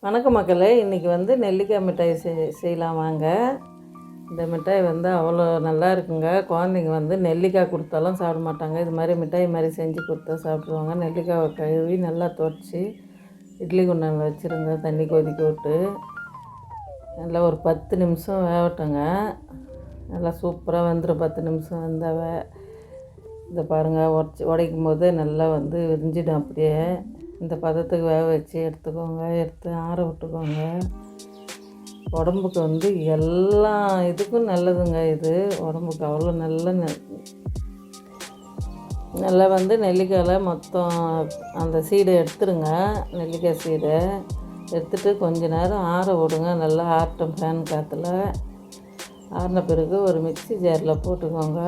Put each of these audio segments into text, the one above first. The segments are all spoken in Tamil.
வணக்கம் மக்களே, இன்றைக்கி வந்து நெல்லிக்காய் மிட்டாய் செய்யலாம் வாங்க. இந்த மிட்டாய் வந்து அவ்வளோ நல்லா இருக்குங்க. குழந்தைங்க வந்து நெல்லிக்காய் கொடுத்தாலும் சாப்பிட மாட்டாங்க. இது மாதிரி மிட்டாய் மாதிரி செஞ்சு கொடுத்தா சாப்பிடுவாங்க. நெல்லிக்காவை கழுவி நல்லா துடைச்சி இட்லி குண்டானில் வச்சுருங்க. தண்ணி கொதிக்க விட்டு நல்லா ஒரு 10 நிமிஷம் வேகட்டுங்க. நல்லா சூப்பராக வெந்துடும். 10 நிமிஷம் வந்தால் இதை பாருங்கள், உடைக்கும் போது நல்லா வந்து விரிஞ்சிடும். அப்படியே இந்த பதத்துக்கு வேக வச்சு எடுத்துக்கோங்க. எடுத்து ஆற விட்டுக்கோங்க. உடம்புக்கு வந்து எல்லா இதுக்கும் நல்லதுங்க. இது உடம்புக்கு அவ்வளோ நல்லா வந்து நெல்லிக்காயில் மொத்தம் அந்த சீடை எடுத்துருங்க. நெல்லிக்காய் சீடை எடுத்துகிட்டு கொஞ்ச நேரம் ஆற விடுங்க. நல்லா ஆட்டம் ஃபேன் காற்றுல ஆறின பிறகு ஒரு மிக்ஸி ஜாரில் போட்டுக்கோங்க.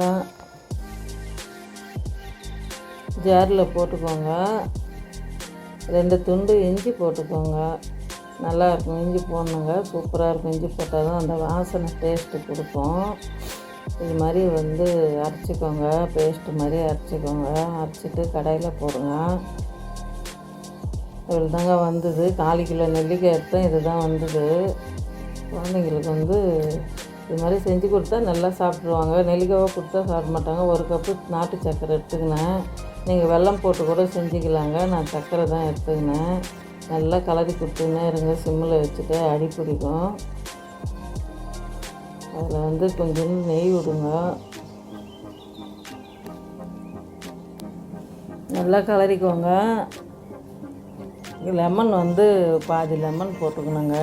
போட்டுக்கோங்க. 2 துண்டு இஞ்சி போட்டுக்கோங்க. நல்லாயிருக்கும். இஞ்சி போடணுங்க. சூப்பராக இருக்கும். இஞ்சி போட்டால் தான் அந்த வாசனை டேஸ்ட்டு கொடுக்கும். இது மாதிரி வந்து அரைச்சிக்கோங்க. பேஸ்ட்டு மாதிரி அரைச்சிக்கோங்க. அரைச்சிட்டு கடாயில் போடுங்க. இவ்வளோ தாங்க வந்தது. 4 கிலோ நெல்லிக்காய் எடுத்தேன். இது தான் வந்தது. குழந்தைங்களுக்கு வந்து இது மாதிரி செஞ்சு கொடுத்தா நல்லா சாப்பிட்ருவாங்க. நெல்லிக்காவை கொடுத்தா சாப்பிட மாட்டாங்க. 1 கப்பு நாட்டு சர்க்கரை எடுத்துக்கினேன். நீங்கள் வெல்லம் போட்டு கூட செஞ்சுக்கலாங்க. நான் சர்க்கரை தான் எடுத்துக்கினேன். நல்லா கலரி கொடுத்துக்கினே இருங்க. சிம்மில் வச்சுட்டு அடி பிடிக்கும். அதில் வந்து கொஞ்சம் நெய் விடுங்க. நல்லா கலரிக்கோங்க. லெமன் வந்து பாதி லெமன் போட்டுக்கணுங்க.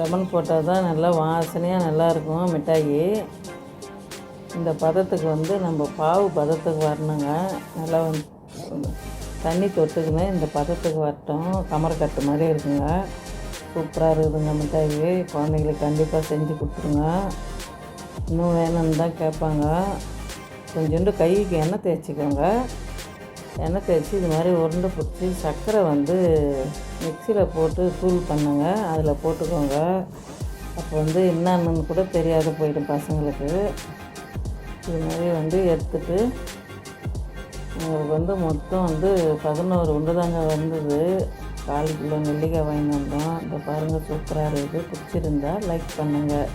லெமன் போட்டால் தான் நல்லா வாசனையாக நல்லாயிருக்கும் மிட்டாயி. இந்த பதத்துக்கு வந்து நம்ம பாவு பதத்துக்கு வரணுங்க. நல்லா வந்து தண்ணி தொட்டுக்குன்னு இந்த பதத்துக்கு வரட்டும். கமரக்கட்டு மாதிரி இருக்குங்க. சூப்பராக இருக்குதுங்க மிட்டாயி. குழந்தைங்களுக்கு கண்டிப்பாக செஞ்சு கொடுத்துருங்க. இன்னும் வேணும்னு தான் கேட்பாங்க. கொஞ்சோண்டு கைக்கு எண்ணெய் தேய்ச்சிக்கோங்க. எண்ணெய் தேய்ச்சி இது மாதிரி உருண்டை பிடிச்சி சர்க்கரை வந்து மிக்சியில் போட்டு தூள் பண்ணுங்க. அதில் போட்டுக்கோங்க. அப்போ வந்து என்னன்னு கூட தெரியாத போயிடும் பசங்களுக்கு. இது மாதிரி வந்து எடுத்துட்டு உங்களுக்கு வந்து மொத்தம் வந்து 11 உருண்டை தாங்க வந்தது. 4 கிலோ நெல்லிக்காய் வாங்கி வந்தோம். இந்த பாருங்கள், சூப்பராக இருக்குது. பிடிச்சிருந்தா லைக் பண்ணுங்கள்.